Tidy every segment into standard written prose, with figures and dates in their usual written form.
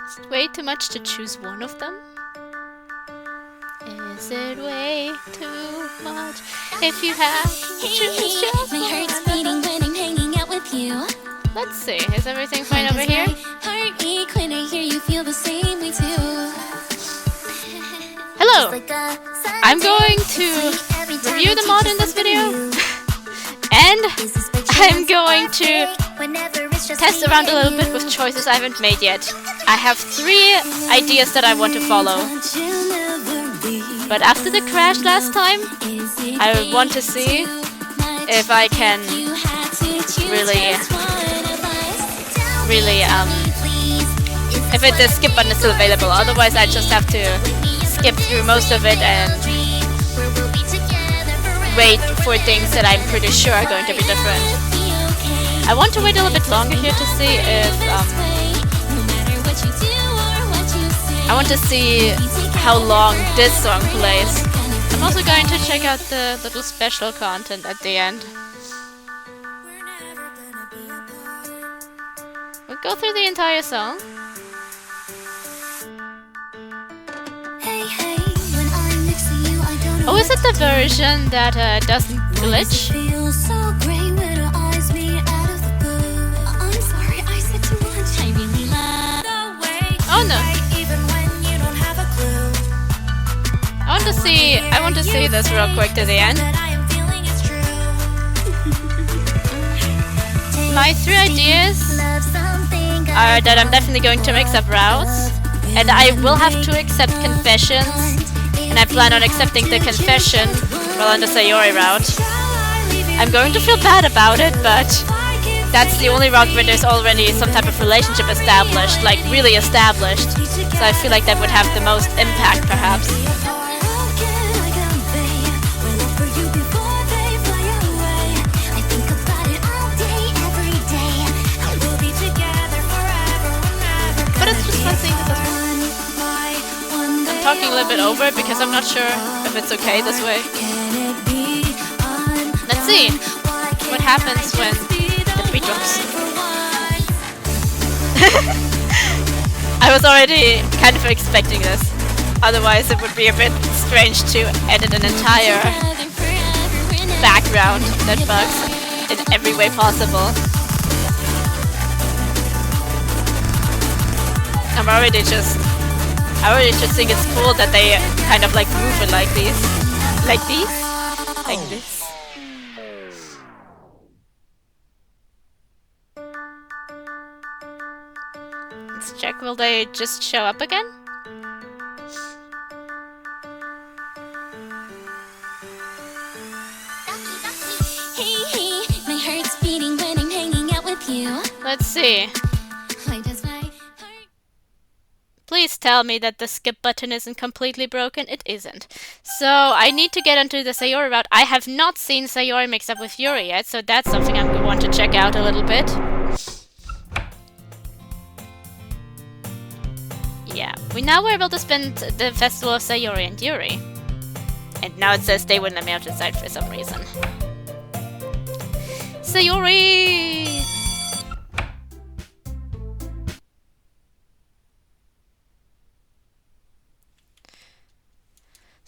Is it way too much to choose one of them? Is it way too much if you have to choose just my heart's beating when I'm hanging out with you. Let's see, is everything fine over here? Heart ache when I hear you feel the same way too. Hello! I'm going to review the mod in this video. And I'm going to test around a little bit with choices I haven't made yet. I have 3 ideas that I want to follow. But after the crash last time, I want to see if I can if the skip button is still available. Otherwise I just have to skip through most of it and wait for things that I'm pretty sure are going to be different. I want to wait a little bit longer here to see if I want to see how long this song plays. I'm also going to check out the little special content at the end. We'll go through the entire song. Oh, is it the version that doesn't glitch? Oh no! I want to see this real quick to the end. My 3 ideas are that I'm definitely going to mix up routes, and I will have to accept confessions. And I plan on accepting the confession while on the Sayori route. I'm going to feel bad about it, but that's the only route where there's already some type of relationship established, like really established. So I feel like that would have the most impact, perhaps. But it's just one thing that doesn't. Talking a little bit over it because I'm not sure if it's okay this way. Let's see what happens when the beat drops. I was already kind of expecting this. Otherwise it would be a bit strange to edit an entire background that bugs in every way possible. I already just think it's cool that they kind of like move it like these. Like these? Like this. Let's check, will they just show up again? Hey, my heart's beating when I'm hanging out with you. Let's see. Please tell me that the skip button isn't completely broken. It isn't. So I need to get onto the Sayori route. I have not seen Sayori mixed up with Yuri yet, so that's something I'm going to want to check out a little bit. Yeah, we now were able to spend the festival of Sayori and Yuri. And now it says they wouldn't let me out inside for some reason. Sayori!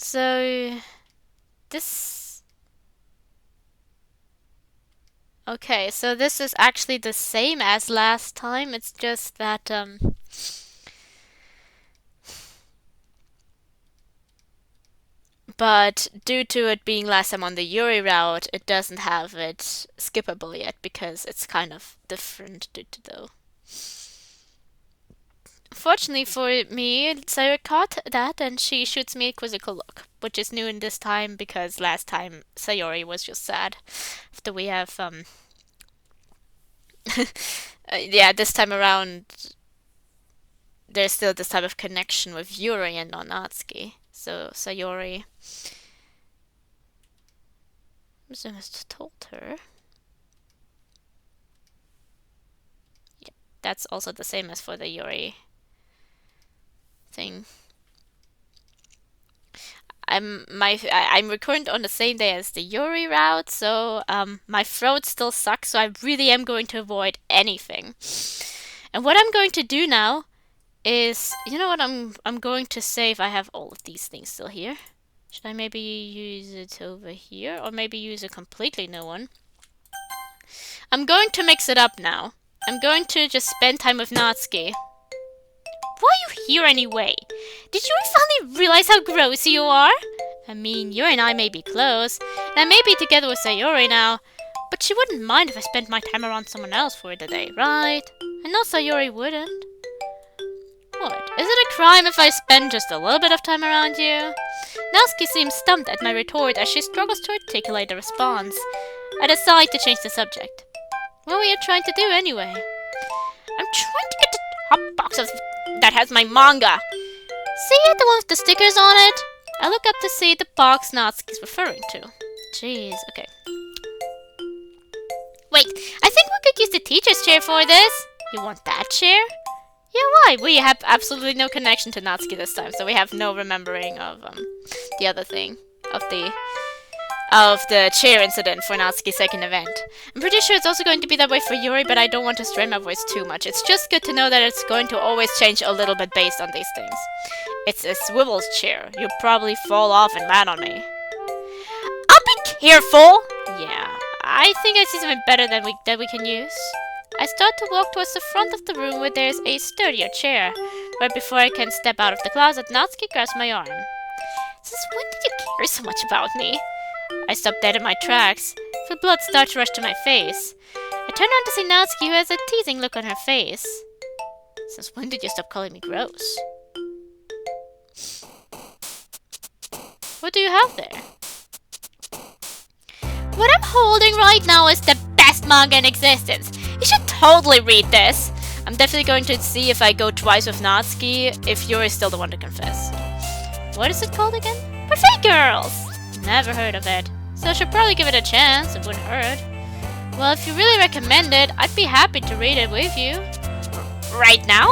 So, this... Okay, so this is actually the same as last time, it's just that, but due to it being last time on the Yuri route, it doesn't have it skippable yet, because it's kind of different due to the... Fortunately for me, Sayori caught that and she shoots me a quizzical look, which is new in this time because last time Sayori was just sad. After we have, yeah, this time around, there's still this type of connection with Yuri and Nonatsuki. So Sayori has told her. Yeah, that's also the same as for the Yuri thing. I'm recording on the same day as the Yuri route, so my throat still sucks, so I really am going to avoid anything. And what I'm going to do now is, you know what I'm going to say if I have all of these things still here. Should I maybe use it over here, or maybe use a completely new one? I'm going to mix it up now. I'm going to just spend time with Natsuki. Why are you here anyway? Did you finally realize how gross you are? I mean, you and I may be close, and I may be together with Sayori now, but she wouldn't mind if I spent my time around someone else for the day, right? I know Sayori wouldn't. What? Is it a crime if I spend just a little bit of time around you? Natsuki seems stumped at my retort as she struggles to articulate a response. I decide to change the subject. What were you trying to do anyway? I'm trying to get the hot box that has my manga. See it, the one with the stickers on it? I look up to see the box Natsuki's referring to. Jeez, okay. Wait, I think we could use the teacher's chair for this. You want that chair? Yeah, why? We have absolutely no connection to Natsuki this time, so we have no remembering of the other thing, of the chair incident for Natsuki's second event. I'm pretty sure it's also going to be that way for Yuri, but I don't want to strain my voice too much. It's just good to know that it's going to always change a little bit based on these things. It's a swivels chair. You'll probably fall off and land on me. I'll be careful! Yeah, I think I see something better that we can use. I start to walk towards the front of the room where there's a sturdier chair. Right before I can step out of the closet, Natsuki grabs my arm. Since when did you care so much about me? I stop dead in my tracks. The blood starts to rush to my face. I turn around to see Natsuki, who has a teasing look on her face. Since when did you stop calling me gross? What do you have there? What I'm holding right now is the best manga in existence. You should totally read this. I'm definitely going to see if I go twice with Natsuki, if you're still the one to confess. What is it called again? Buffet Girls! Never heard of it. So I should probably give it a chance, it wouldn't hurt. Well, if you really recommend it, I'd be happy to read it with you. Right now?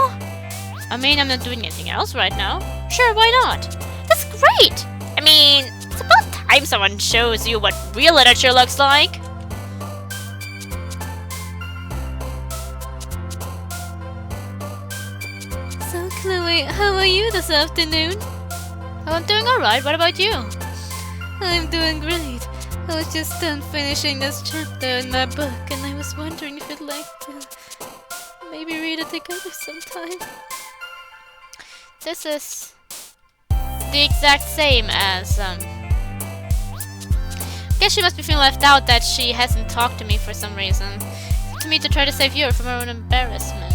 I mean, I'm not doing anything else right now. Sure, why not? That's great! I mean, it's about time someone shows you what real literature looks like. So, Chloe, how are you this afternoon? Oh, I'm doing alright, what about you? I'm doing great. I was just done finishing this chapter in my book, and I was wondering if you'd like to maybe read it together sometime. This is the exact same as, guess she must be feeling left out that she hasn't talked to me for some reason. To me to try to save you from her own embarrassment.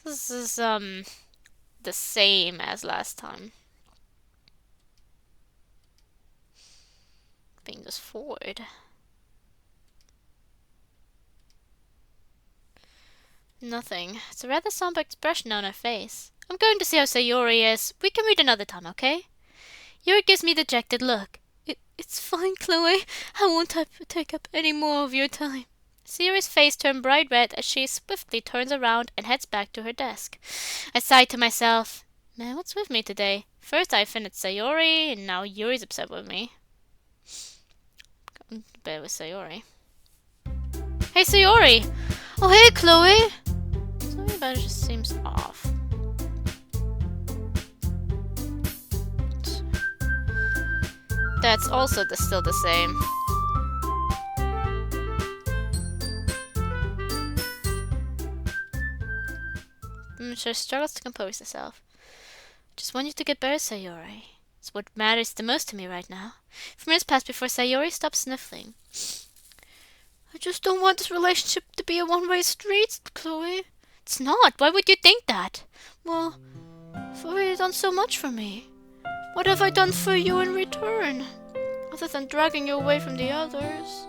This is, the same as last time. Being this forward. Nothing. It's a rather somber expression on her face. I'm going to see how Sayori is. We can read another time, okay? Yuri gives me a dejected look. It's fine, Chloe. I won't take up any more of your time. Sayori's face turned bright red as she swiftly turns around and heads back to her desk. I sigh to myself. Man, what's with me today? First I offended Sayori, and now Yuri's upset with me. I'm to bed with Sayori. Hey, Sayori! Oh, hey, Chloe! Something about it just seems off. That's also still the same. She struggles to compose herself. Just want you to get better, Sayori. It's what matters the most to me right now. A few minutes pass before Sayori stops sniffling. I just don't want this relationship to be a one-way street, Chloe. It's not. Why would you think that? Well, you've already done so much for me. What have I done for you in return? Other than dragging you away from the others.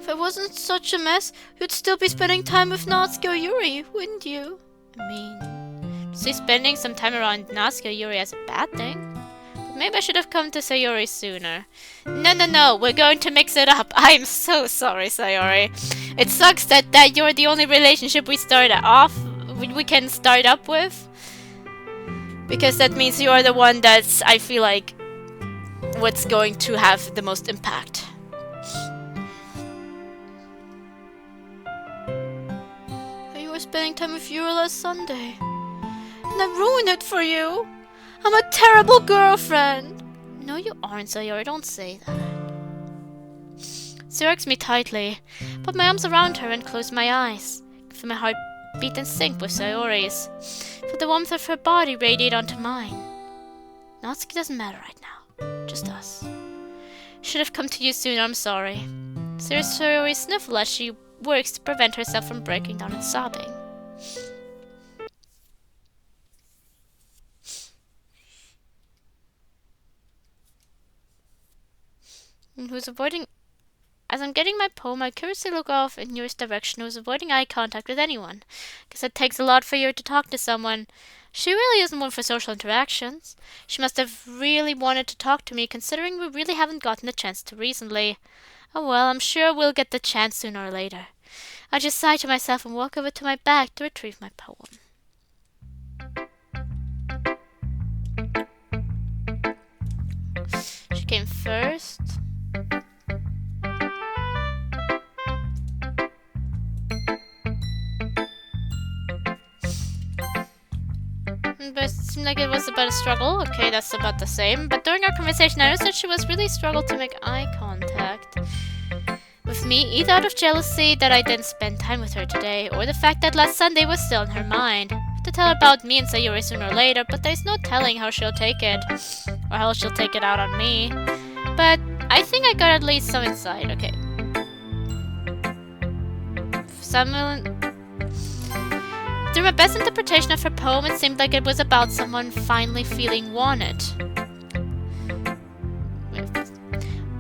If I wasn't such a mess, you'd still be spending time with Natsuki or Yuri, wouldn't you? I mean, to see spending some time around Natsuki or Yuri as a bad thing? But maybe I should have come to Sayori sooner. No, we're going to mix it up. I'm so sorry, Sayori. It sucks that you're the only relationship we can start up with. Because that means you're the one that's, I feel like, what's going to have the most impact. were spending time with you last Sunday. And I ruined it for you. I'm a terrible girlfriend. No, you aren't, Sayori. Don't say that. She hugs me tightly, put my arms around her and close my eyes. Feel my heart beat in sync with Sayori's. Feel the warmth of her body radiate onto mine. Natsuki doesn't matter right now. Just us. Should have come to you sooner, I'm sorry. Sayori sniffles as she works to prevent herself from breaking down and sobbing. Who's avoiding... As I'm getting my poem, I curiously look off in Yuri's direction, who's avoiding eye contact with anyone. Guess it takes a lot for Yuri to talk to someone. She really isn't one for social interactions. She must have really wanted to talk to me, considering we really haven't gotten the chance to recently. Oh well, I'm sure we'll get the chance sooner or later. I just sigh to myself and walk over to my bag to retrieve my poem. She came first. But it seemed like it was about a struggle. Okay, that's about the same. But during our conversation, I noticed that she was really struggled to make eye contact with me, either out of jealousy that I didn't spend time with her today, or the fact that last Sunday was still in her mind. I have to tell her about me and Sayori sooner or later, but there's no telling how she'll take it, or how she'll take it out on me. But I think I got at least some insight. Okay. Through my best interpretation of her poem, it seemed like it was about someone finally feeling wanted.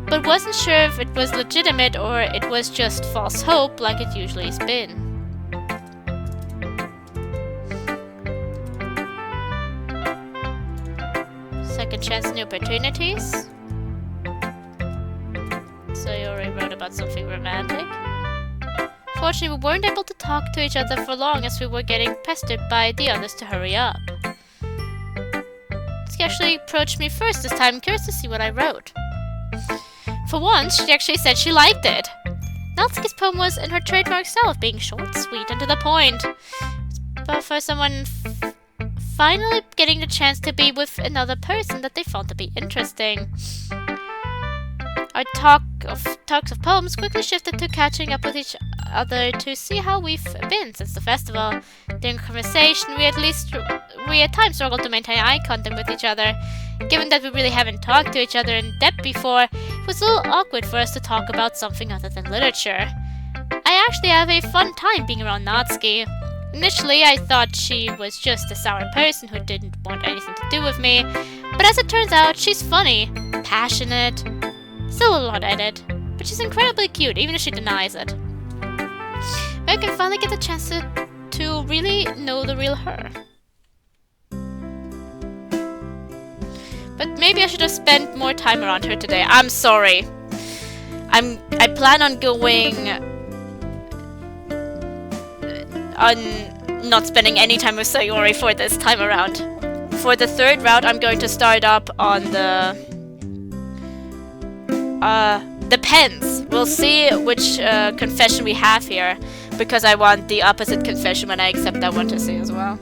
But wasn't sure if it was legitimate or it was just false hope like it usually has been. Second chance, new opportunities. Sayori wrote about something romantic. Fortunately, we weren't able to talk to each other for long as we were getting pestered by the others to hurry up. She actually approached me first this time, curious to see what I wrote. For once, she actually said she liked it. Natsuki's poem was in her trademark style of being short, sweet, and to the point. But for someone finally getting the chance to be with another person that they found to be interesting. Our talks of poems quickly shifted to catching up with each other to see how we've been since the festival. During conversation, we at times struggled to maintain eye contact with each other. Given that we really haven't talked to each other in depth before, it was a little awkward for us to talk about something other than literature. I actually have a fun time being around Natsuki. Initially, I thought she was just a sour person who didn't want anything to do with me, but as it turns out, she's funny, passionate, still a lot at it, but she's incredibly cute, even if she denies it. I can finally get the chance to really know the real her. But maybe I should have spent more time around her today. I'm sorry. I plan on going on not spending any time with Sayori for this time around. For the third route, I'm going to start up on depends. We'll see which confession we have here, because I want the opposite confession when I accept that one to see as well.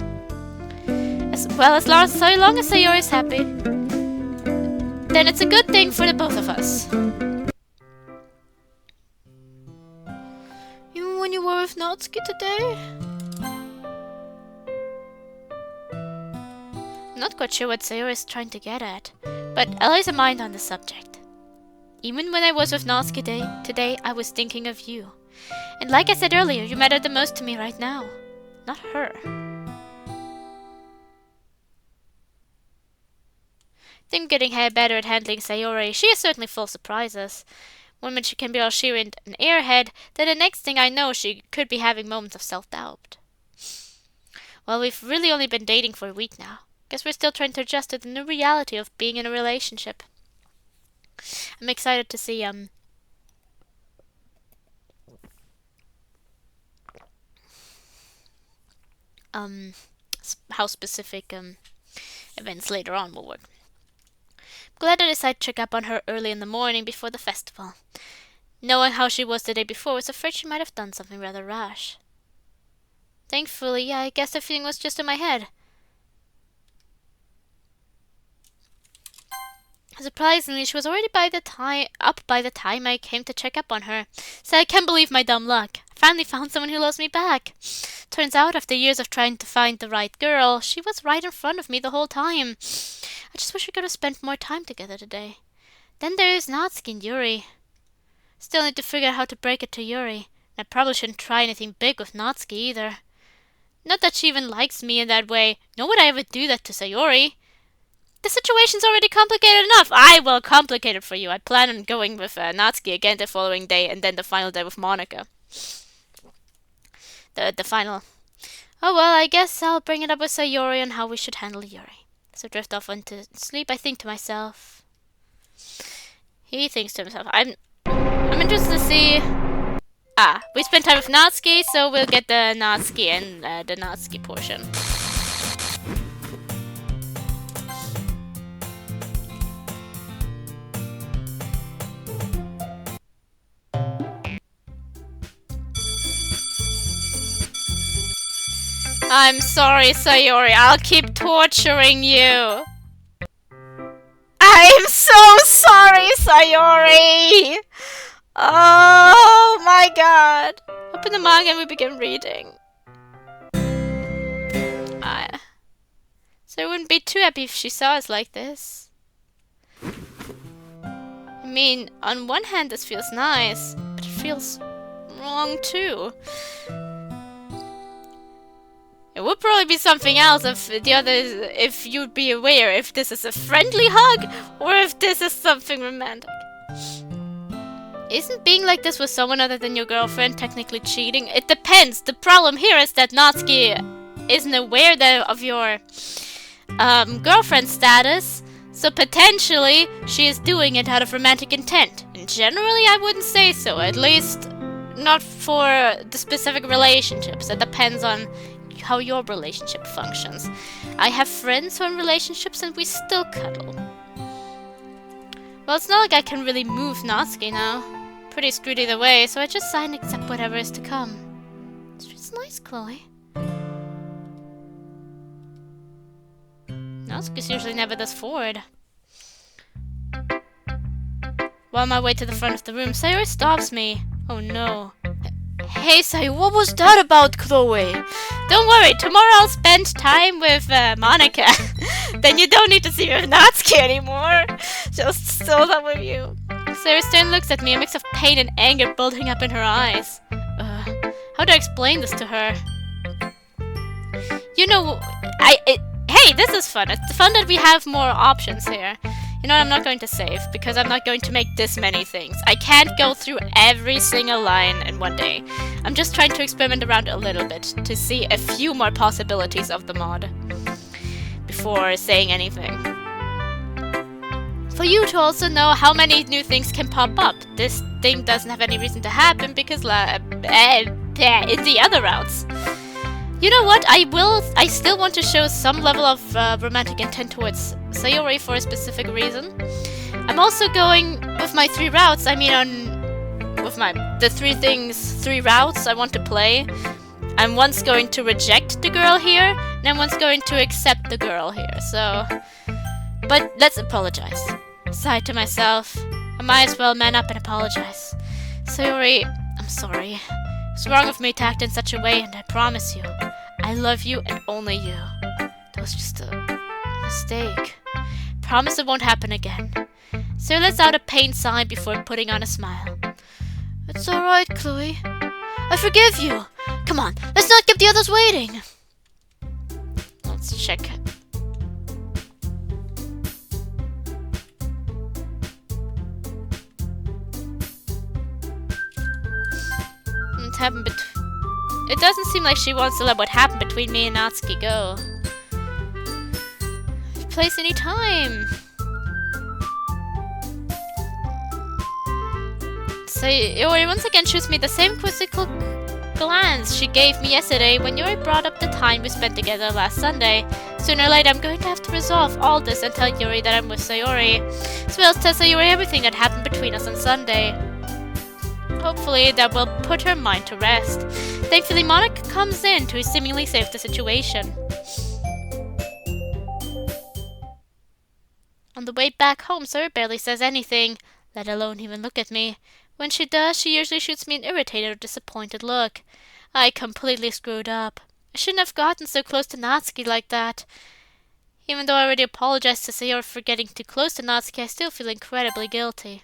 As long as Sayori is happy, then it's a good thing for the both of us. Even when you were with Natsuki today? I'm not quite sure what Sayori is trying to get at, but Ella has a mind on the subject. Even when I was with Natsuki today, I was thinking of you. And like I said earlier, you matter the most to me right now, not her. I think I'm getting better at handling Sayori. She is certainly full of surprises. One minute she can be all sheer and an airhead, then the next thing I know she could be having moments of self-doubt. Well, we've really only been dating for a week now. Guess we're still trying to adjust to the new reality of being in a relationship. I'm excited to see how specific events later on will work. I'm glad I decided to check up on her early in the morning before the festival. Knowing how she was the day before, I was afraid she might have done something rather rash. Thankfully, yeah, I guess the feeling was just in my head. Surprisingly, she was already up by the time I came to check up on her. So I can't believe my dumb luck. I finally found someone who loves me back. Turns out, after years of trying to find the right girl, she was right in front of me the whole time. I just wish we could have spent more time together today. Then there's Natsuki and Yuri. Still need to figure out how to break it to Yuri. And I probably shouldn't try anything big with Natsuki either. Not that she even likes me in that way, nor would I ever do that to Sayori. The situation's already complicated enough. I will complicate it for you. I plan on going with Natsuki again the following day, and then the final day with Monica. The final. Oh well, I guess I'll bring it up with Sayori on how we should handle Yuri. So drift off into sleep, I think to myself. He thinks to himself. I'm interested to see. We spent time with Natsuki, so we'll get the Natsuki and the Natsuki portion. I'm sorry, Sayori. I'll keep torturing you. I'm so sorry, Sayori. Oh my god. Open the manga and we begin reading. So I wouldn't be too happy if she saw us like this. I mean, on one hand this feels nice, but it feels wrong too. It would probably be something else if you'd be aware if this is a friendly hug or if this is something romantic. Isn't being like this with someone other than your girlfriend technically cheating? It depends. The problem here is that Natsuki isn't aware of your girlfriend status, so potentially she is doing it out of romantic intent. And generally I wouldn't say so, at least not for the specific relationships. It depends on how your relationship functions. I have friends who are in relationships and we still cuddle. Well, it's not like I can really move Natsuki now. Pretty screwed either way, so I just sigh and accept whatever is to come. It's just nice, Chloe. Natsuki's usually never this forward. While on my way to the front of the room, Sayori stops me. Oh no. Hey, Sayu, what was that about, Chloe? Don't worry, tomorrow I'll spend time with Monica. Then you don't need to see me with Natsuki anymore. Just still that with you. Sayori Stern looks at me, a mix of pain and anger building up in her eyes. How do I explain this to her? You know, hey, this is fun. It's fun that we have more options here. You know what, I'm not going to save, because I'm not going to make this many things. I can't go through every single line in one day. I'm just trying to experiment around a little bit to see a few more possibilities of the mod before saying anything. For you to also know how many new things can pop up. This thing doesn't have any reason to happen because in the other routes. You know what? I still want to show some level of romantic intent towards Sayori for a specific reason. I'm also going with my 3 routes. I mean, with the 3 routes I want to play. I'm once going to reject the girl here, and I'm once going to accept the girl here. So, but let's apologize. Sighed to myself. I might as well man up and apologize. Sayori, I'm sorry. It's wrong of me to act in such a way, and I promise you, I love you and only you. That was just a mistake. Promise it won't happen again. So lets out a pained sigh before putting on a smile. It's alright, Chloe. I forgive you. Come on, let's not keep the others waiting. Let's check. It doesn't seem like she wants to let what happened between me and Natsuki go. Place any time. Sayori once again shoots me the same quizzical glance she gave me yesterday when Yuri brought up the time we spent together last Sunday. Sooner or later I'm going to have to resolve all this and tell Yuri that I'm with Sayori, as well as tell Sayori everything that happened between us on Sunday. Hopefully that will put her mind to rest. Thankfully, Monica comes in to seemingly save the situation. On the way back home, Sayori barely says anything, let alone even look at me. When she does, she usually shoots me an irritated or disappointed look. I completely screwed up. I shouldn't have gotten so close to Natsuki like that. Even though I already apologized to Sayori for getting too close to Natsuki, I still feel incredibly guilty.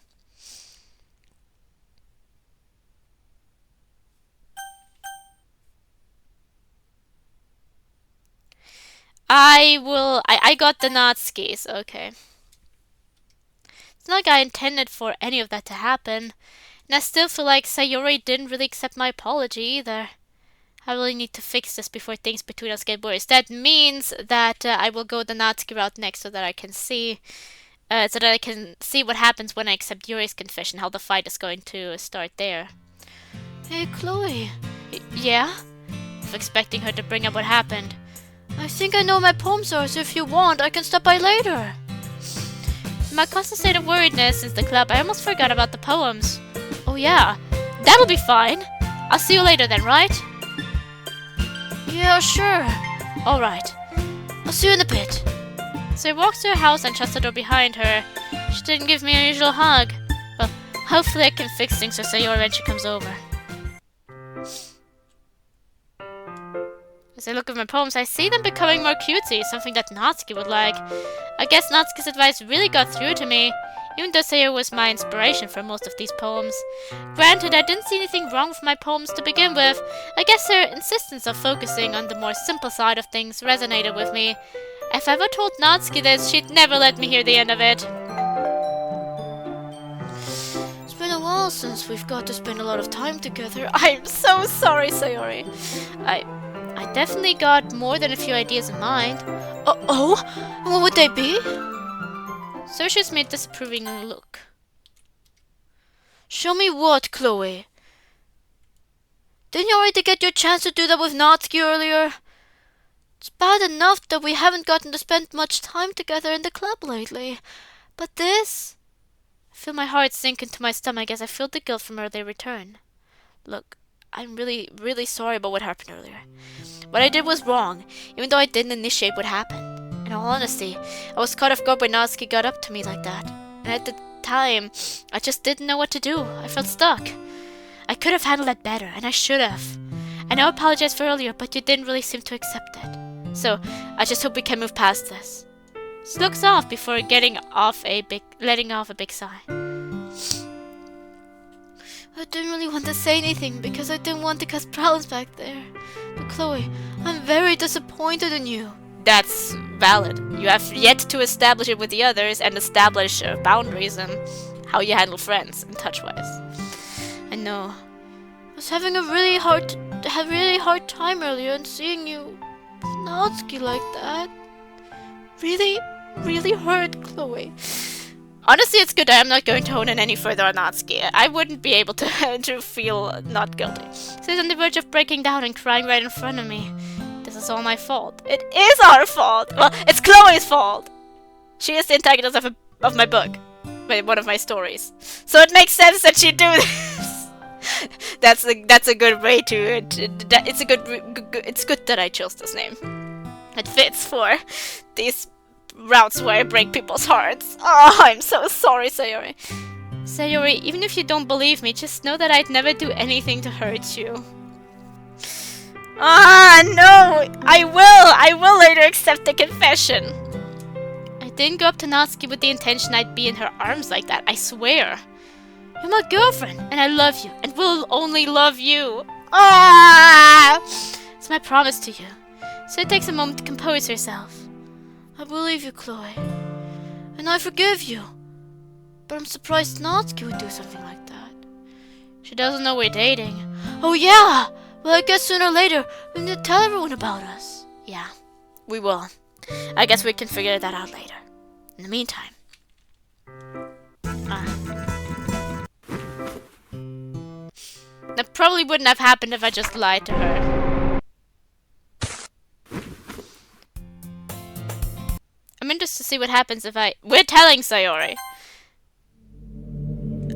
I got the Natskis, okay. It's not like I intended for any of that to happen. And I still feel like Sayori didn't really accept my apology either. I really need to fix this before things between us get worse. That means that I will go the Natsuki route next so that I can see what happens when I accept Yuri's confession, how the fight is going to start there. Hey, Chloe. Yeah? I was expecting her to bring up what happened. I think I know my poems are, so if you want, I can stop by later. In my constant state of worriedness since the club, I almost forgot about the poems. Oh yeah, that'll be fine. I'll see you later then, right? Yeah, sure. Alright. I'll see you in a bit. So I walked to her house and shut the door behind her. She didn't give me her usual hug. Well, hopefully I can fix things for Sayori when she comes over. As I look at my poems, I see them becoming more cutesy, something that Natsuki would like. I guess Natsuki's advice really got through to me, even though Sayori was my inspiration for most of these poems. Granted, I didn't see anything wrong with my poems to begin with. I guess her insistence of focusing on the more simple side of things resonated with me. If I ever told Natsuki this, she'd never let me hear the end of it. It's been a while since we've got to spend a lot of time together. I'm so sorry, Sayori. I definitely got more than a few ideas in mind. Oh? What would they be? So she's made a disapproving look. Show me what, Chloe? Didn't you already get your chance to do that with Natsuki earlier? It's bad enough that we haven't gotten to spend much time together in the club lately. But this? I feel my heart sink into my stomach as I feel the guilt from earlier return. Look, I'm really, really sorry about what happened earlier. What I did was wrong, even though I didn't initiate what happened. In all honesty, I was caught off guard when Natsuki got up to me like that. And at the time, I just didn't know what to do. I felt stuck. I could have handled that better, and I should have. I know I apologized for earlier, but you didn't really seem to accept it. So, I just hope we can move past this. She looks off before letting off a big sigh. I didn't really want to say anything because I didn't want to cause problems back there. But Chloe, I'm very disappointed in you. That's valid. You have yet to establish it with the others and establish boundaries and how you handle friends and touch-wise. I know. I was having a really hard time earlier and seeing you Natsuki like that really hurt, Chloe. Honestly, it's good that I'm not going to hone in any further on Natsuki. I wouldn't be able to feel not guilty. She's on the verge of breaking down and crying right in front of me. This is all my fault. It is our fault! Well, it's Chloe's fault! She is the antagonist of my book. One of my stories. So it makes sense that she'd do this! That's a good way to... It's good that I chose this name. It fits for these routes where I break people's hearts. Oh, I'm so sorry, Sayori. Sayori, even if you don't believe me, just know that I'd never do anything to hurt you. Ah, no! I will later accept the confession. I didn't go up to Natsuki with the intention I'd be in her arms like that, I swear. You're my girlfriend, and I love you, and will only love you. Ah! It's my promise to you. So it takes a moment to compose herself. I believe you, Chloe. And I forgive you. But I'm surprised Natsuki would do something like that. She doesn't know we're dating. Oh yeah! Well, I guess sooner or later we need to tell everyone about us. Yeah, we will. I guess we can figure that out later. In the meantime. That probably wouldn't have happened if I just lied to her. I'm interested to see what happens if We're telling Sayori!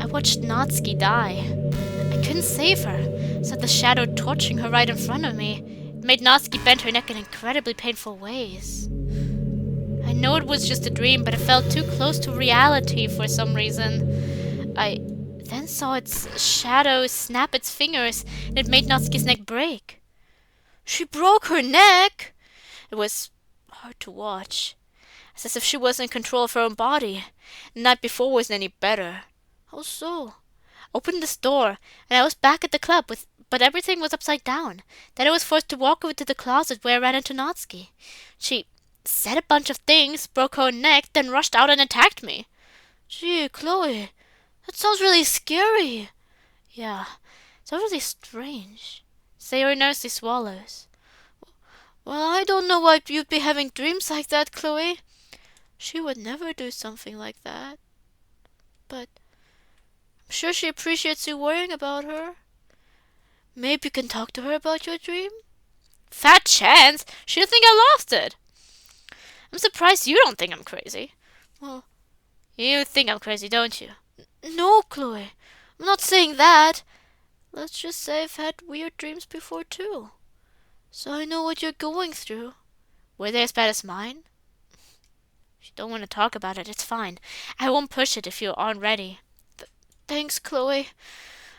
I watched Natsuki die. I couldn't save her. Saw the shadow torturing her right in front of me. It made Natsuki bend her neck in incredibly painful ways. I know it was just a dream, but it felt too close to reality for some reason. I then saw its shadow snap its fingers, and it made Natsuki's neck break. She broke her neck! It was hard to watch. It's as if she wasn't in control of her own body. The night before wasn't any better. How so? I opened this door, and I was back at the club, but everything was upside down. Then I was forced to walk over to the closet where I ran into Natsuki. She said a bunch of things, broke her own neck, then rushed out and attacked me. Gee, Chloe, that sounds really scary. Yeah, it sounds really strange. Sayori nervously swallows. Well, I don't know why you'd be having dreams like that, Chloe. She would never do something like that. But I'm sure she appreciates you worrying about her. Maybe you can talk to her about your dream? Fat chance! She'll think I lost it. I'm surprised you don't think I'm crazy. Well, you think I'm crazy, don't you? No, Chloe. I'm not saying that. Let's just say I've had weird dreams before, too. So I know what you're going through. Were they as bad as mine? If you don't want to talk about it, it's fine. I won't push it if you aren't ready. Thanks, Chloe.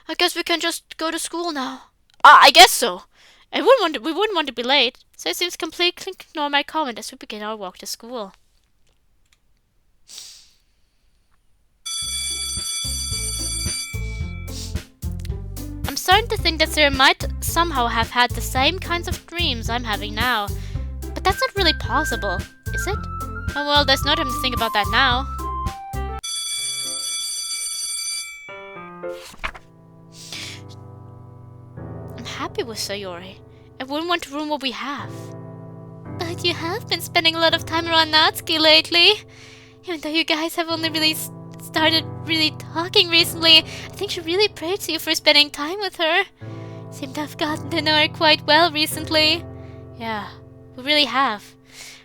I guess we can just go to school now. I guess so. We wouldn't want to be late, so it seems completely ignore my comment as we begin our walk to school. I'm starting to think that Sarah might somehow have had the same kinds of dreams I'm having now. But that's not really possible, is it? Oh well, there's no time to think about that now. I'm happy with Sayori. I wouldn't want to ruin what we have. But you have been spending a lot of time around Natsuki lately. Even though you guys have only really started really talking recently, I think she really praised you for spending time with her. Seem to have gotten to know her quite well recently. Yeah, we really have.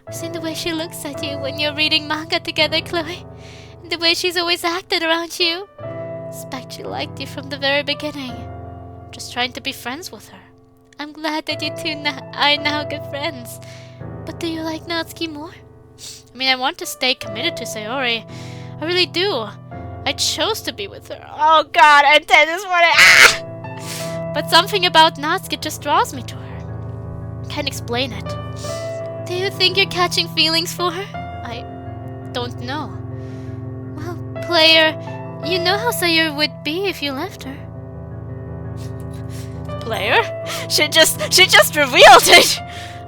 I've seen the way she looks at you when you're reading manga together, Chloe. And the way she's always acted around you. I suspect she liked you from the very beginning. Just trying to be friends with her. I'm glad that you two are now good friends. But do you like Natsuki more? I mean, I want to stay committed to Sayori. I really do. I chose to be with her. Oh god, I did this morning. Ah! But something about Natsuki just draws me to her. Can't explain it. Do you think you're catching feelings for her? I don't know. Well, player, you know how Sayori would be if you left her. Player? She just revealed it!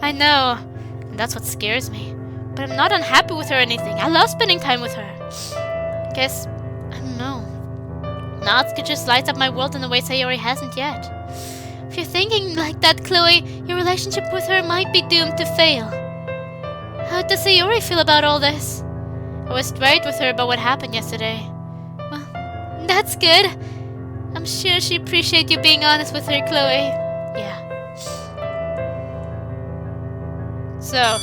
I know. And that's what scares me. But I'm not unhappy with her or anything. I love spending time with her. I guess, I don't know. Natsuki just lights up my world in a way Sayori hasn't yet. If you're thinking like that, Chloe, your relationship with her might be doomed to fail. How does Sayori feel about all this? I was straight with her about what happened yesterday. Well, that's good. I'm sure she appreciates you being honest with her, Chloe. Yeah. So,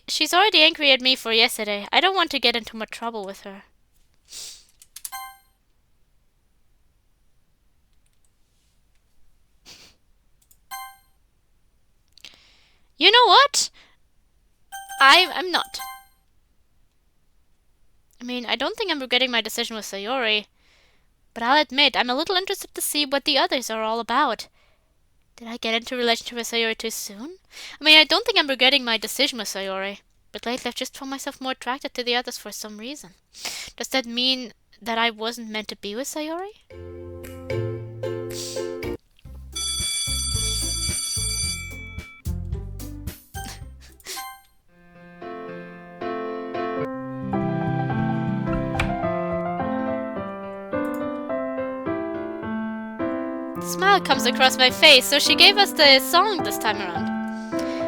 she's already angry at me for yesterday. I don't want to get into more trouble with her. You know what? I'm not. I mean, I don't think I'm regretting my decision with Sayori. But I'll admit, I'm a little interested to see what the others are all about. Did I get into a relationship with Sayori too soon? I mean, I don't think I'm regretting my decision with Sayori. But lately I've just found myself more attracted to the others for some reason. Does that mean that I wasn't meant to be with Sayori? Smile comes across my face, so she gave us the song this time around.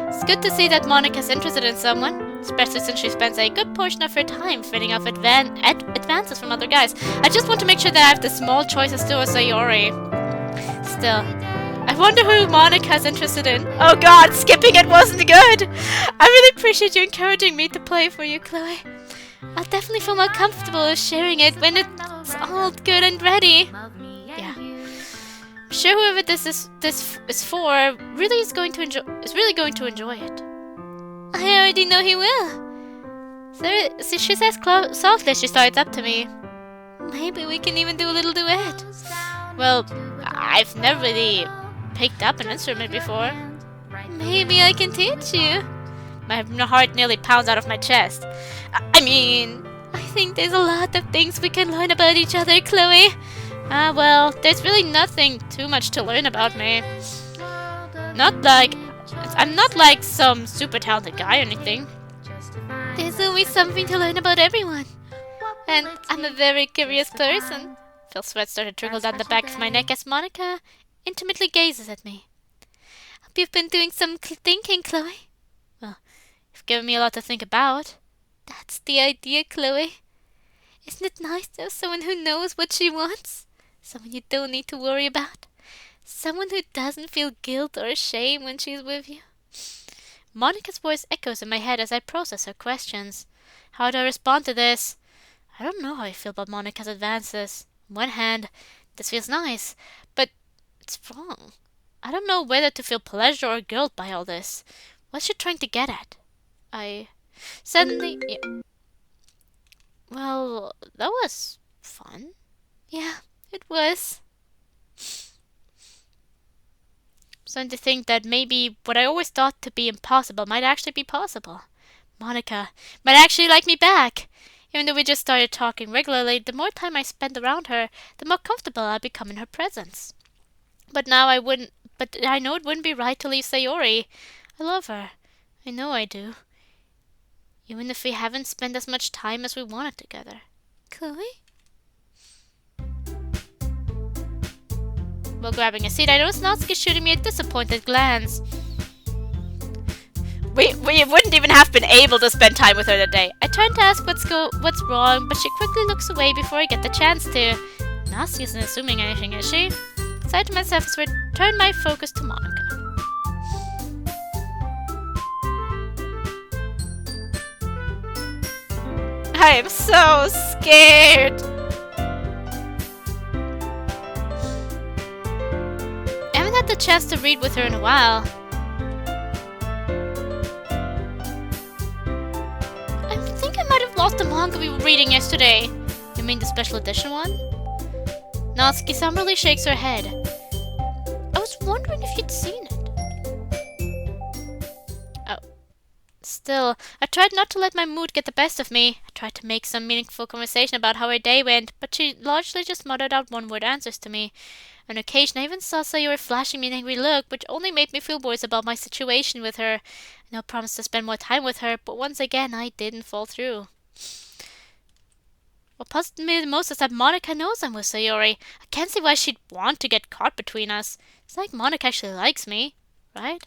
It's good to see that Monika's interested in someone, especially since she spends a good portion of her time fending off advances from other guys. I just want to make sure that I have the small choices still with Sayori. Still, I wonder who Monika's interested in. Oh god, skipping it wasn't good! I really appreciate you encouraging me to play for you, Chloe. I'll definitely feel more comfortable sharing it when it's all good and ready. Yeah. I'm sure whoever this is for really is going to enjoy it. I already know he will. So she says softly as she slides up to me. Maybe we can even do a little duet. Well, I've never really picked up an instrument before. Maybe I can teach you. My heart nearly pounds out of my chest. I mean, I think there's a lot of things we can learn about each other, Chloe. Well, there's really nothing too much to learn about me. I'm not like some super talented guy or anything. There's always something to learn about everyone. And I'm a very curious person. Feel sweat start to trickle down the back of my neck as Monica intimately gazes at me. Hope you've been doing some thinking, Chloe. Well, you've given me a lot to think about. That's the idea, Chloe. Isn't it nice to have someone who knows what she wants? Someone you don't need to worry about. Someone who doesn't feel guilt or shame when she's with you. Monica's voice echoes in my head as I process her questions. How do I respond to this? I don't know how I feel about Monica's advances. On one hand, this feels nice, but it's wrong. I don't know whether to feel pleasure or guilt by all this. What's she trying to get at? Well, that was fun. Yeah, it was. I'm starting to think that maybe what I always thought to be impossible might actually be possible. Monica might actually like me back. Even though we just started talking regularly, the more time I spend around her, the more comfortable I become in her presence. But I know it wouldn't be right to leave Sayori. I love her. I know I do. Even if we haven't spent as much time as we wanted together. Chloe? While grabbing a seat, I noticed Natsuki shooting me a disappointed glance. We wouldn't even have been able to spend time with her today. I turned to ask what's wrong, but she quickly looks away before I get the chance to. Natsuki isn't assuming anything, is she? I sighed to myself as I turned my focus to Monica. I am so scared. I haven't had the chance to read with her in a while. I think I might have lost the manga we were reading yesterday. You mean the special edition one? Natsuki somberly shakes her head. I was wondering if you'd seen it. Oh. Still, I tried not to let my mood get the best of me. I tried to make some meaningful conversation about how her day went, but she largely just muttered out one-word answers to me. On occasion, I even saw Sayori flashing me an angry look, which only made me feel worse about my situation with her. I now promised to spend more time with her, but once again, I didn't fall through. What puzzled me the most is that Monica knows I'm with Sayori. I can't see why she'd want to get caught between us. It's like Monica actually likes me, right?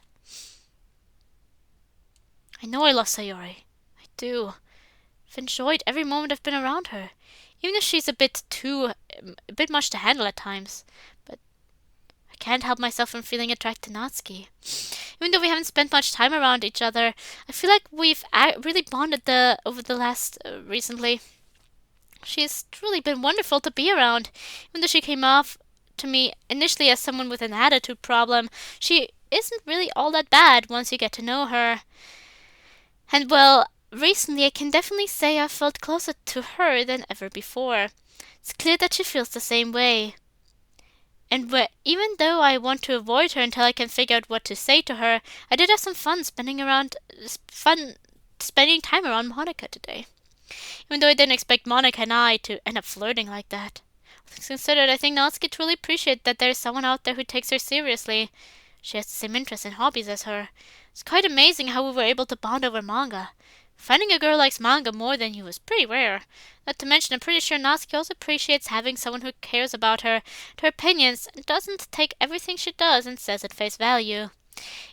I know I love Sayori. I do. I've enjoyed every moment I've been around her, even if she's a bit much to handle at times. But I can't help myself from feeling attracted to Natsuki. Even though we haven't spent much time around each other, I feel like we've really bonded over the last recently. She's truly been wonderful to be around. Even though she came off to me initially as someone with an attitude problem, she isn't really all that bad once you get to know her. And well, recently I can definitely say I've felt closer to her than ever before. It's clear that she feels the same way. And even though I want to avoid her until I can figure out what to say to her, I did have some fun spending time around Monica today. Even though I didn't expect Monica and I to end up flirting like that. All things considered, I think Natsuki truly appreciates that there's someone out there who takes her seriously. She has the same interests and hobbies as her. It's quite amazing how we were able to bond over manga. Finding a girl likes manga more than you is pretty rare. Not to mention, I'm pretty sure Natsuki also appreciates having someone who cares about her, her opinions, and doesn't take everything she does and says at face value.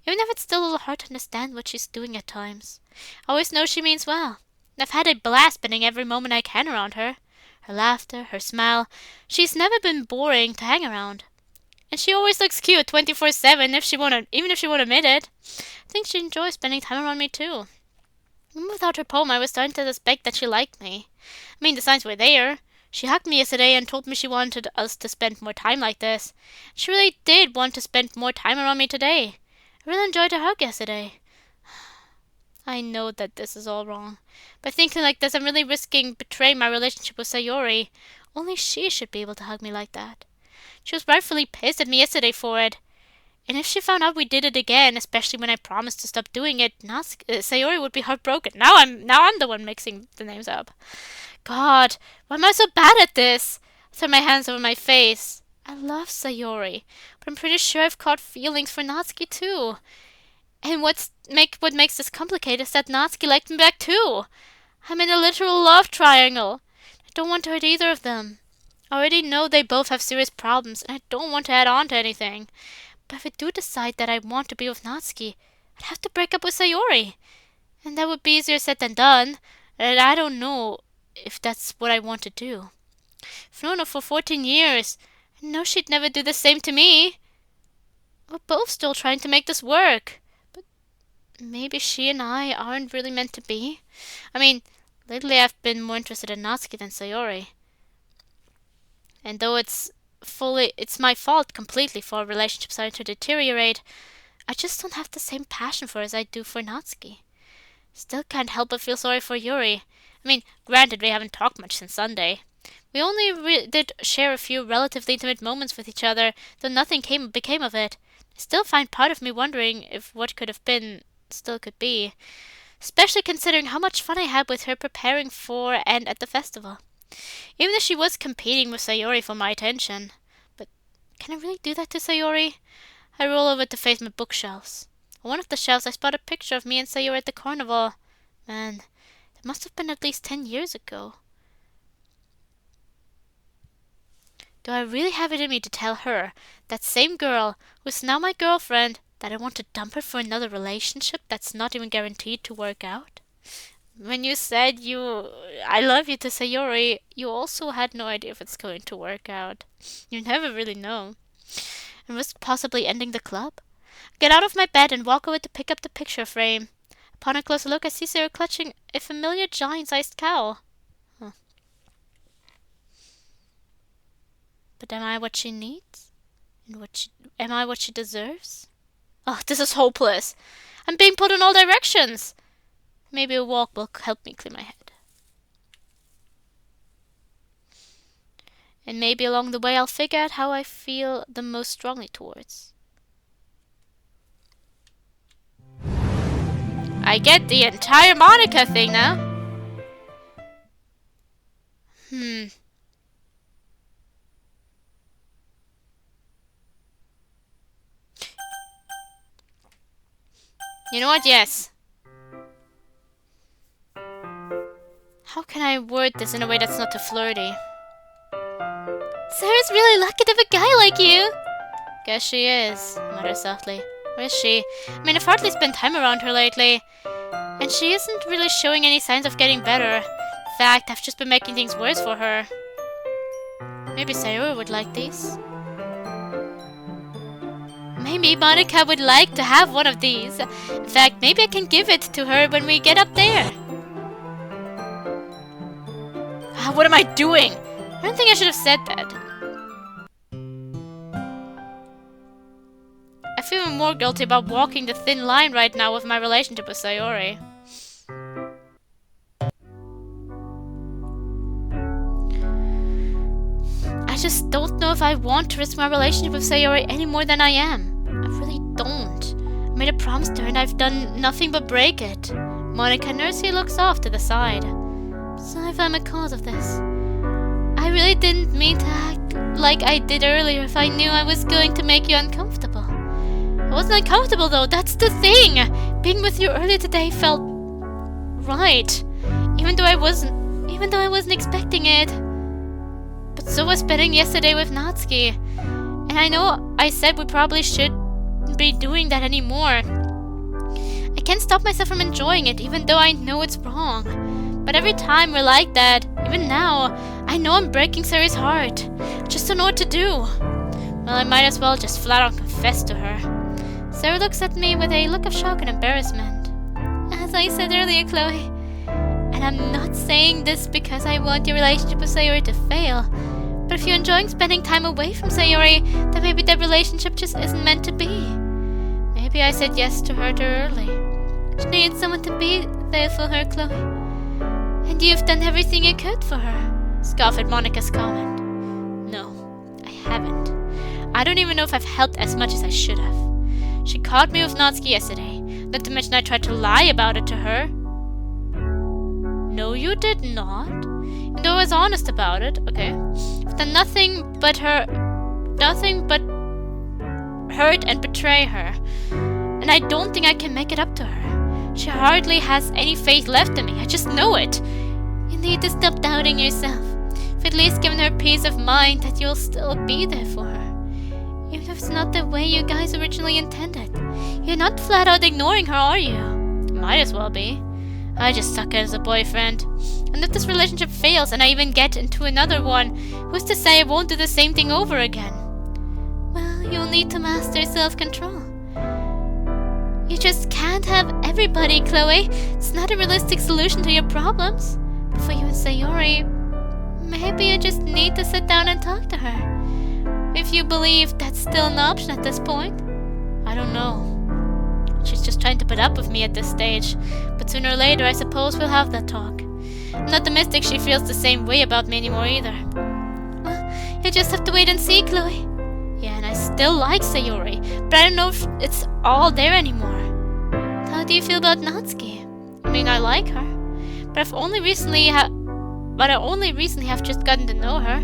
Even if it's still a little hard to understand what she's doing at times. I always know she means well. I've had a blast spending every moment I can around her. Her laughter, her smile. She's never been boring to hang around. And she always looks cute 24/7 even if she won't admit it. I think she enjoys spending time around me too. Even without her poem, I was starting to suspect that she liked me. I mean, the signs were there. She hugged me yesterday and told me she wanted us to spend more time like this. She really did want to spend more time around me today. I really enjoyed her hug yesterday. I know that this is all wrong. By thinking like this, I'm really risking betraying my relationship with Sayori. Only she should be able to hug me like that. She was rightfully pissed at me yesterday for it. And if she found out we did it again, especially when I promised to stop doing it, Sayori would be heartbroken. Now I'm the one mixing the names up. God, why am I so bad at this? I threw my hands over my face. I love Sayori, but I'm pretty sure I've caught feelings for Natsuki too. And what makes this complicated is that Natsuki liked me back too. I'm in a literal love triangle. I don't want to hurt either of them. I already know they both have serious problems, and I don't want to add on to anything. But if I do decide that I want to be with Natsuki, I'd have to break up with Sayori. And that would be easier said than done. And I don't know if that's what I want to do. I've known her for 14 years. I know she'd never do the same to me. We're both still trying to make this work. But maybe she and I aren't really meant to be. I mean, lately I've been more interested in Natsuki than Sayori. And though it's my fault completely for our relationship starting to deteriorate, I just don't have the same passion for her as I do for Natsuki. Still can't help but feel sorry for Yuri. I mean, granted, we haven't talked much since Sunday. We only did share a few relatively intimate moments with each other, though nothing became of it. I still find part of me wondering if what could have been still could be, especially considering how much fun I had with her preparing for and at the festival. Even if she was competing with Sayori for my attention. But can I really do that to Sayori? I roll over to face my bookshelves. On one of the shelves I spot a picture of me and Sayori at the carnival. Man, that must have been at least 10 years ago. Do I really have it in me to tell her, that same girl, who's now my girlfriend, that I want to dump her for another relationship that's not even guaranteed to work out? When you said I love you to Sayori, you also had no idea if it's going to work out. You never really know. And risk possibly ending the club? Get out of my bed and walk over to pick up the picture frame. Upon a closer look, I see Sayori clutching a familiar giant-sized cow. Huh. But am I what she needs? And am I what she deserves? Oh, this is hopeless. I'm being pulled in all directions. Maybe a walk will help me clear my head. And maybe along the way I'll figure out how I feel the most strongly towards. I get the entire Monica thing now. You know what? Yes. How can I word this in a way that's not too flirty? Sarah's really lucky to have a guy like you. Guess she is, I mutter softly. Where is she? I mean, I've hardly spent time around her lately. And she isn't really showing any signs of getting better. In fact, I've just been making things worse for her. Maybe Sayori would like these. Maybe Monica would like to have one of these. In fact, maybe I can give it to her when we get up there. What am I doing? I don't think I should have said that. I feel even more guilty about walking the thin line right now with my relationship with Sayori. I just don't know if I want to risk my relationship with Sayori any more than I am. I really don't. I made a promise to her and I've done nothing but break it. Monica nervously looks off to the side. So if I'm a cause of this. I really didn't mean to act like I did earlier if I knew I was going to make you uncomfortable. I wasn't uncomfortable though, that's the thing! Being with you earlier today felt right. Even though I wasn't expecting it. But so was spending yesterday with Natsuki. And I know I said we probably shouldn't be doing that anymore. I can't stop myself from enjoying it, even though I know it's wrong. But every time we're like that, even now, I know I'm breaking Sayori's heart. I just don't know what to do. Well, I might as well just flat out confess to her. Sayori looks at me with a look of shock and embarrassment. As I said earlier, Chloe, And I'm not saying this because I want your relationship with Sayori to fail. But if you're enjoying spending time away from Sayori, then maybe that relationship just isn't meant to be. Maybe I said yes to her too early. She needed someone to be there for her, Chloe. And you've done everything you could for her, scoffed at Monika's comment. No, I haven't. I don't even know if I've helped as much as I should have. She caught me with Natsuki yesterday, not to mention I tried to lie about it to her. No, you did not. And I was honest about it, okay? I've done nothing but hurt and betray her. And I don't think I can make it up to her. She hardly has any faith left in me, I just know it. You need to stop doubting yourself. I've at least given her peace of mind that you'll still be there for her. Even if it's not the way you guys originally intended. You're not flat out ignoring her, are you? Might as well be. I just suck as a boyfriend. And if this relationship fails and I even get into another one, who's to say I won't do the same thing over again? Well, you'll need to master self-control. You just can't have everybody, Chloe. It's not a realistic solution to your problems. But for you and Sayori, maybe you just need to sit down and talk to her. If you believe that's still an option at this point. I don't know. She's just trying to put up with me at this stage. But sooner or later, I suppose we'll have that talk. I'm not optimistic she feels the same way about me anymore either. Well, you just have to wait and see, Chloe. Yeah, and I still like Sayori, but I don't know if it's all there anymore. How do you feel about Natsuki? I mean, I like her, but I only recently have just gotten to know her.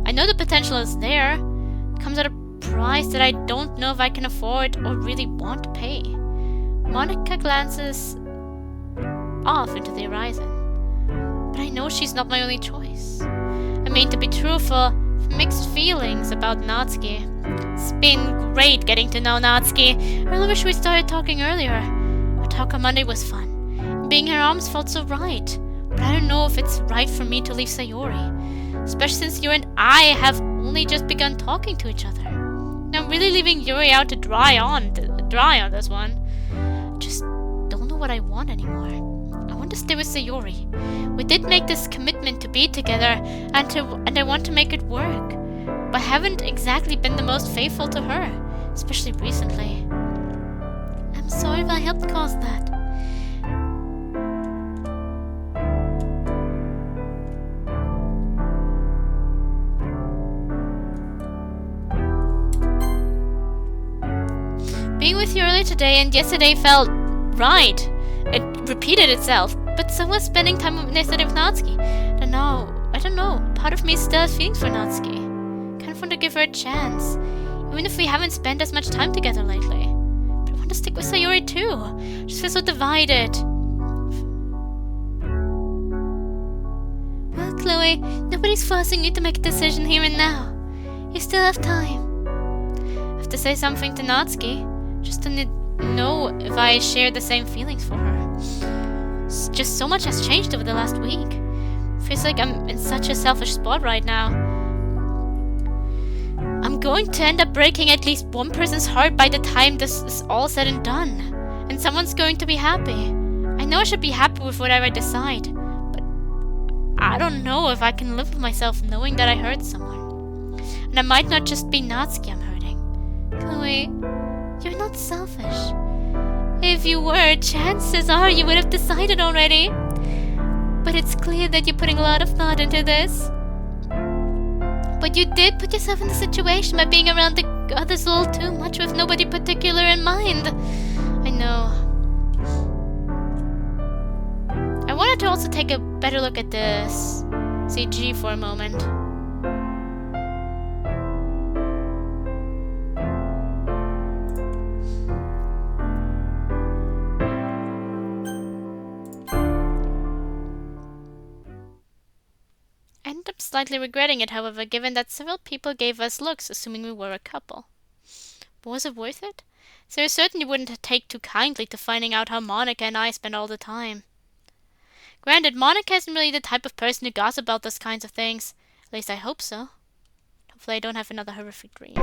I know the potential is there. It comes at a price that I don't know if I can afford or really want to pay. Monika glances off into the horizon. But I know she's not my only choice. I mean, to be truthful, mixed feelings about Natsuki. It's been great getting to know Natsuki. I really wish we started talking earlier. Our talk on Monday was fun. Being in her arms felt so right. But I don't know if it's right for me to leave Sayori. Especially since you and I have only just begun talking to each other. And I'm really leaving Yuri out to dry on this one. Just don't know what I want anymore. I want to stay with Sayori. We did make this commitment to be together, and I want to make it work. But I haven't exactly been the most faithful to her, especially recently. I'm sorry if I helped cause that. Being with you earlier today and yesterday felt right. It repeated itself, but so was spending time yesterday with Natsuki. I don't know. Part of me still has feelings for Natsuki. Kind of want to give her a chance, even if we haven't spent as much time together lately. But I want to stick with Sayori too. Just feel so divided. Well, Chloe, nobody's forcing you to make a decision here and now. You still have time. I have to say something to Natsuki, just to know if I share the same feelings for her. Just so much has changed over the last week. Feels like I'm in such a selfish spot right now. I'm going to end up breaking at least one person's heart by the time this is all said and done. And someone's going to be happy. I know I should be happy with whatever I decide. But I don't know if I can live with myself knowing that I hurt someone. And I might not just be Natsuki I'm hurting. Chloe, you're not selfish. If you were, chances are you would have decided already. But it's clear that you're putting a lot of thought into this. But you did put yourself in the situation by being around the others a little too much with nobody particular in mind. I know. I wanted to also take a better look at this CG for a moment. Slightly regretting it, however, given that several people gave us looks, assuming we were a couple. But was it worth it? So I certainly wouldn't take too kindly to finding out how Monika and I spend all the time. Granted, Monika isn't really the type of person who gossips about those kinds of things. At least I hope so. Hopefully I don't have another horrific dream.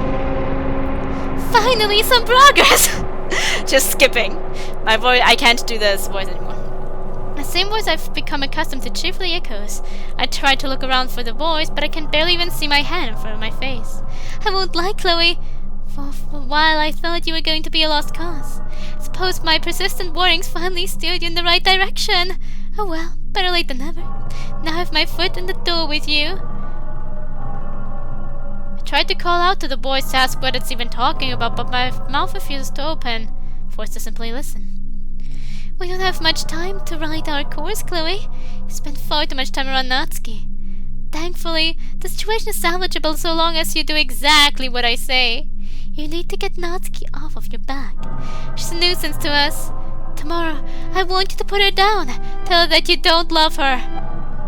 Finally, some progress! Just skipping. My voice, I can't do this voice anymore. The same voice I've become accustomed to cheerfully echoes. I try to look around for the voice, but I can barely even see my hand in front of my face. I won't lie, Chloe. For a while I thought you were going to be a lost cause. Suppose my persistent warnings finally steered you in the right direction. Oh well, better late than never. Now I have my foot in the door with you. I tried to call out to the boys to ask what it's even talking about, but my mouth refuses to open, forced to simply listen. We don't have much time to write our course, Chloe. You spent far too much time around Natsuki. Thankfully, the situation is salvageable so long as you do exactly what I say. You need to get Natsuki off of your back. She's a nuisance to us. Tomorrow, I want you to put her down. Tell her that you don't love her.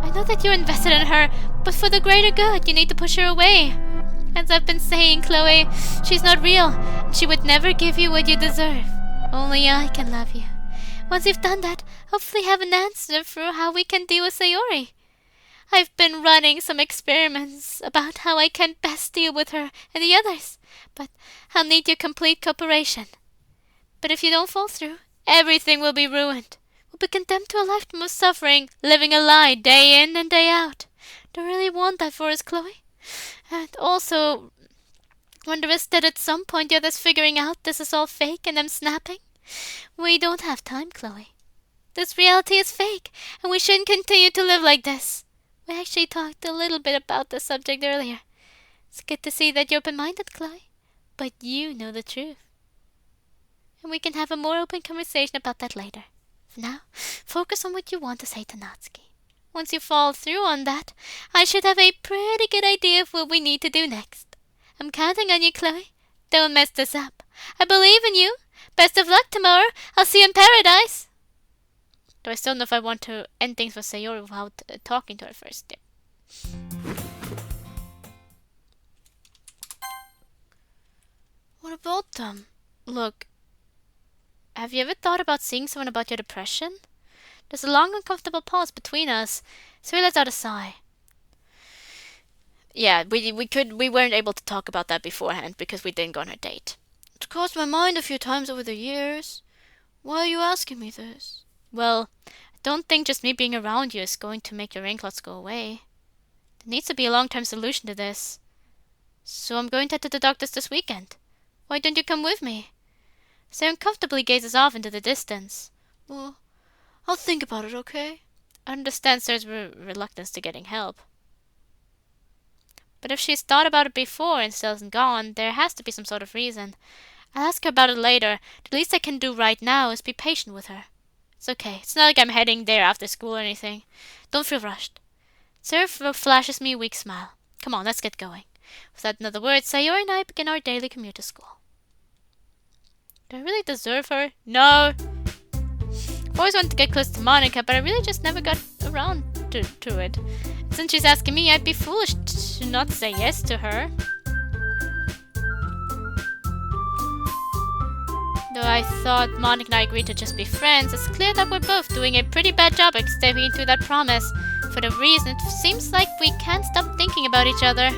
I know that you're invested in her, but for the greater good, you need to push her away. As I've been saying, Chloe, she's not real, and she would never give you what you deserve. Only I can love you. Once you've done that, hopefully have an answer for how we can deal with Sayori. I've been running some experiments about how I can best deal with her and the others, but I'll need your complete cooperation. But if you don't fall through, everything will be ruined. We'll be condemned to a lifetime of suffering, living a lie day in and day out. Don't really want that for us, Chloe. And also, run the risk that at some point the others figuring out this is all fake and I'm snapping. We don't have time, Chloe. This reality is fake, and we shouldn't continue to live like this. We actually talked a little bit about the subject earlier. It's good to see that you're open-minded, Chloe, but you know the truth. And we can have a more open conversation about that later. For now, focus on what you want to say to Natsuki. Once you fall through on that, I should have a pretty good idea of what we need to do next. I'm counting on you, Chloe. Don't mess this up. I believe in you. Best of luck tomorrow. I'll see you in paradise. Though I still don't know if I want to end things with Sayori without talking to her first. What about them? Look, have you ever thought about seeing someone about your depression? There's a long uncomfortable pause between us, so he lets out a sigh. Yeah, we weren't able to talk about that beforehand because we didn't go on a date. It's crossed my mind a few times over the years. Why are you asking me this? Well, I don't think just me being around you is going to make your rain clouds go away. There needs to be a long-term solution to this. So I'm going to head to the doctor's this weekend. Why don't you come with me? So uncomfortably gazes off into the distance. Well, I'll think about it, okay? I understand Sarah's reluctance to getting help. But if she's thought about it before and still hasn't gone, there has to be some sort of reason. I'll ask her about it later. The least I can do right now is be patient with her. It's okay. It's not like I'm heading there after school or anything. Don't feel rushed. Sarah flashes me a weak smile. Come on, let's get going. Without another word, Sayori and I begin our daily commute to school. Do I really deserve her? No! I've always wanted to get close to Monica, but I really just never got around to it. Since she's asking me, I'd be foolish to not say yes to her. Though I thought Monica and I agreed to just be friends, it's clear that we're both doing a pretty bad job at stepping into that promise. For the reason it seems like we can't stop thinking about each other.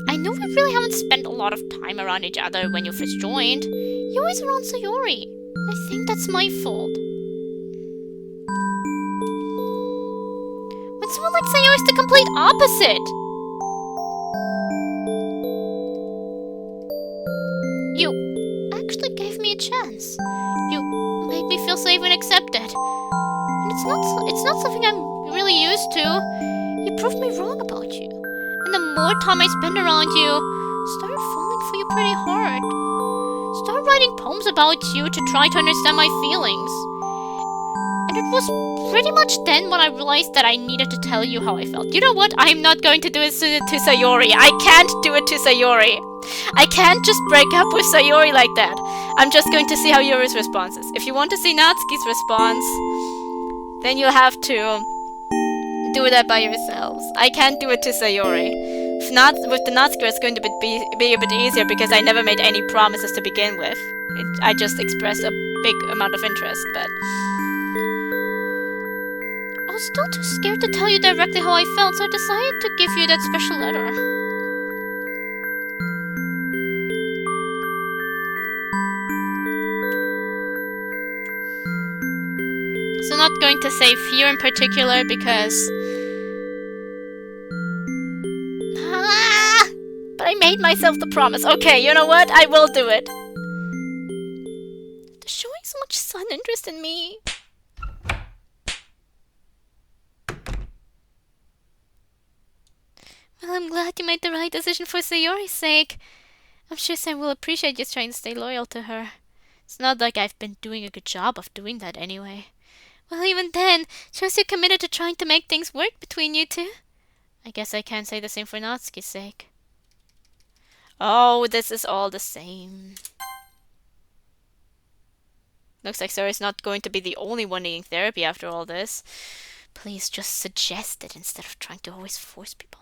I know we really haven't spent a lot of time around each other when you first joined. You're always around Sayori. I think that's my fault. When someone like Sayori is the complete opposite. You actually gave me a chance. You made me feel safe and accepted. And it's not something I'm really used to. You proved me wrong about you. And the more time I spend around you, I started falling for you pretty hard. Started writing poems about you to try to understand my feelings. And it was pretty much then when I realized that I needed to tell you how I felt. You know what? I'm not going to do it to Sayori. I can't do it to Sayori. I can't just break up with Sayori like that. I'm just going to see how Yuri's response is. If you want to see Natsuki's response, then you'll have to do that by yourselves. I can't do it to Sayori. With the Natsuki, it's going to be a bit easier because I never made any promises to begin with. I just expressed a big amount of interest, but... still too scared to tell you directly how I felt, so I decided to give you that special letter. So I'm not going to say fear in particular because... But I made myself the promise. Okay, you know what? I will do it. They're showing so much sun interest in me. Well, I'm glad you made the right decision for Sayori's sake. I'm sure Sam will appreciate you trying to stay loyal to her. It's not like I've been doing a good job of doing that anyway. Well, even then, shows you're committed to trying to make things work between you two. I guess I can't say the same for Natsuki's sake. Oh, this is all the same. Looks like Sayori's not going to be the only one needing therapy after all this. Please just suggest it instead of trying to always force people.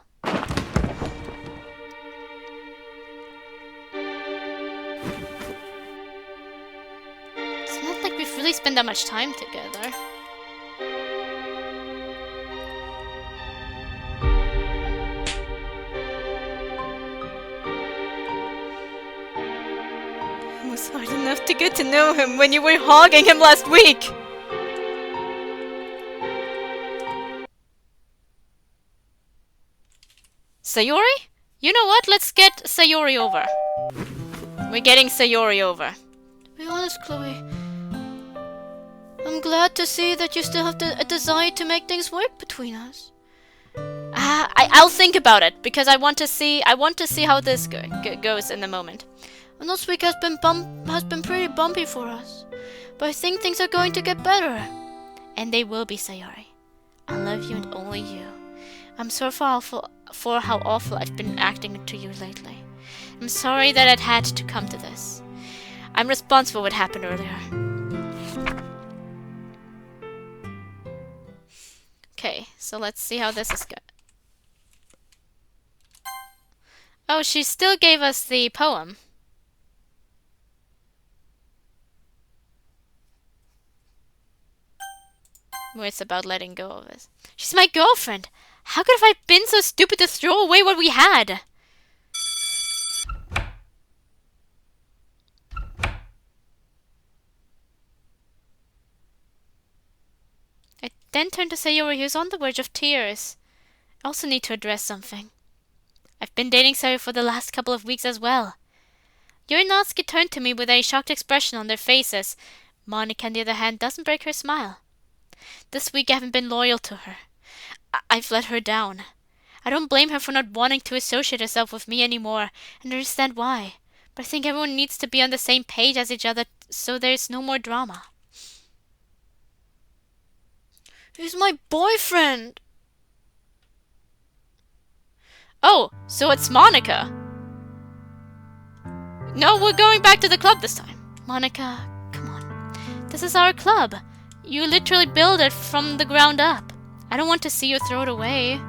It's not like we've really spent that much time together. It was hard enough to get to know him when you were hogging him last week! Sayori? You know what? Let's get Sayori over. We're getting Sayori over. To be honest, Chloe, I'm glad to see that you still have a desire to make things work between us. I'll think about it because I want to see how this goes in the moment. And this week has been pretty bumpy for us, but I think things are going to get better. And they will be, Sayori. I love you and only you. I'm sorry for how awful I've been acting to you lately. I'm sorry that it had to come to this. I'm responsible for what happened earlier. Okay, so let's see how this is going. Oh, she still gave us the poem. Where it's about letting go of this. She's my girlfriend. How could have I been so stupid to throw away what we had? I then turned to Sayori, who's on the verge of tears. I also need to address something. I've been dating Sayori for the last couple of weeks as well. Yuri and Natsuki turned to me with a shocked expression on their faces. Monica, on the other hand, doesn't break her smile. This week I haven't been loyal to her. I've let her down. I don't blame her for not wanting to associate herself with me anymore, and understand why. But I think everyone needs to be on the same page as each other so there's no more drama. He's my boyfriend! Oh, so it's Monica. No, we're going back to the club this time. Monica, come on. This is our club. You literally build it from the ground up. I don't want to see you throw it away.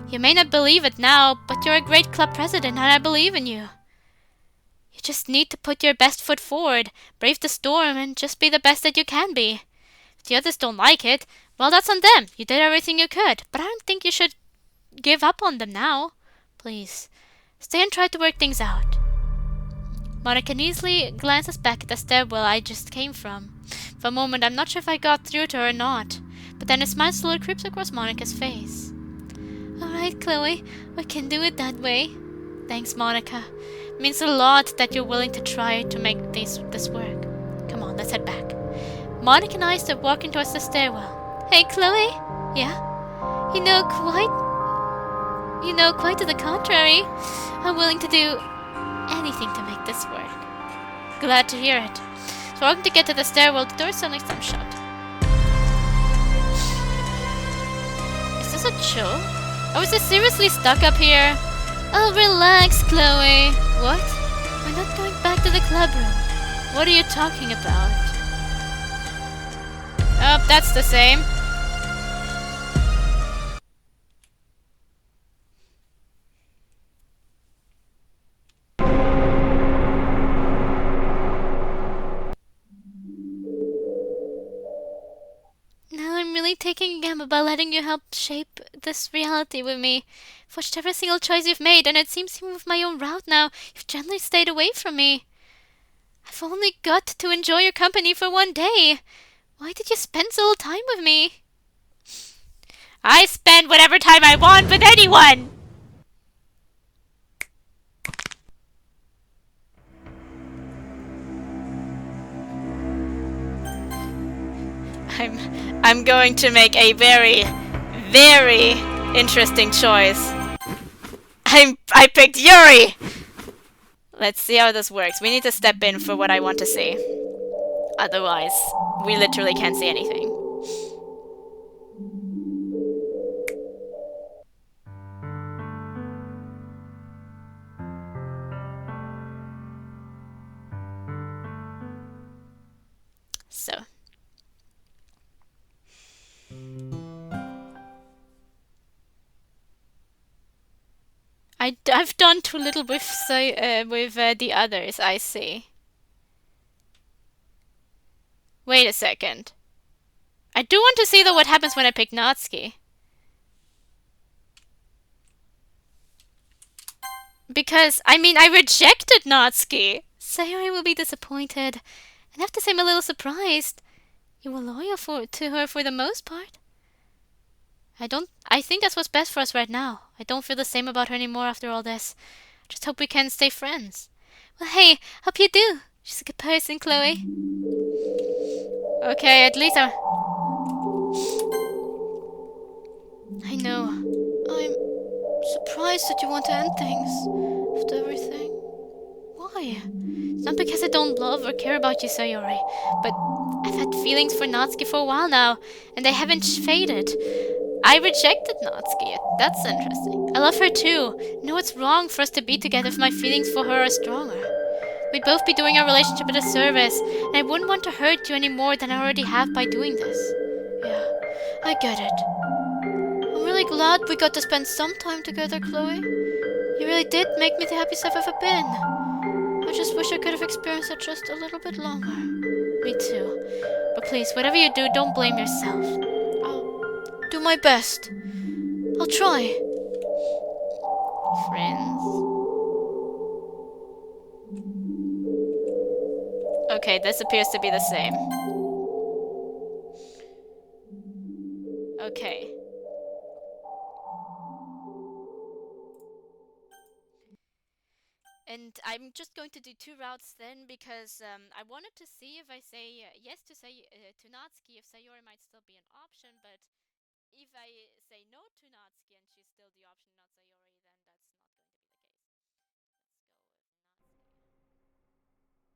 You may not believe it now, but you're a great club president and I believe in you. You just need to put your best foot forward, brave the storm, and just be the best that you can be. If the others don't like it, well, that's on them. You did everything you could, but I don't think you should give up on them now. Please, stay and try to work things out. Monica easily glances back at the stairwell I just came from. For a moment, I'm not sure if I got through to her or not, but then a smile slowly creeps across Monica's face. Alright, Chloe, we can do it that way. Thanks, Monica. It means a lot that you're willing to try to make this work. Come on, let's head back. Monica and I start walking towards the stairwell. Hey, Chloe? Yeah? Quite to the contrary. I'm willing to do anything to make this work. Glad to hear it. So walking to get to the stairwell, the door suddenly slammed shut. Is this a joke? Oh, is it seriously stuck up here? Oh, relax, Chloe. What? We're not going back to the club room. What are you talking about? Oh, that's the same. taking a gamble by letting you help shape this reality with me. I've watched every single choice you've made, and it seems even with my own route now, you've gently stayed away from me. I've only got to enjoy your company for one day. Why did you spend so little time with me? I spend whatever time I want with anyone! I'm going to make a very, very interesting choice. I picked Yuri! Let's see how this works. We need to step in for what I want to see. Otherwise, we literally can't see anything. So. I've done too little with the others, I see. Wait a second. I do want to see though what happens when I pick Natsuki. Because, I mean, I rejected Natsuki. Sayori will be disappointed. And I have to say I'm a little surprised. You were loyal to her for the most part. I think that's what's best for us right now. I don't feel the same about her anymore after all this. Just hope we can stay friends. Well, hey, hope you do. She's a good person, Chloe. Okay, at least I know. I'm surprised that you want to end things after everything. Why? It's not because I don't love or care about you, Sayori, but I've had feelings for Natsuki for a while now, and they haven't faded. I rejected Natsuki. That's interesting. I love her too. I know it's wrong for us to be together if my feelings for her are stronger. We'd both be doing our relationship a disservice, and I wouldn't want to hurt you any more than I already have by doing this. Yeah, I get it. I'm really glad we got to spend some time together, Chloe. You really did make me the happiest I've ever been. I just wish I could have experienced it just a little bit longer. Me too. But please, whatever you do, don't blame yourself. I'll do my best. I'll try. Friends. Okay, this appears to be the same. Okay. And I'm just going to do two routes then because I wanted to see if I say yes to Natsuki, if Sayori might still be an option, but if I say no to Natsuki and she's still the option, not Sayori, then that's not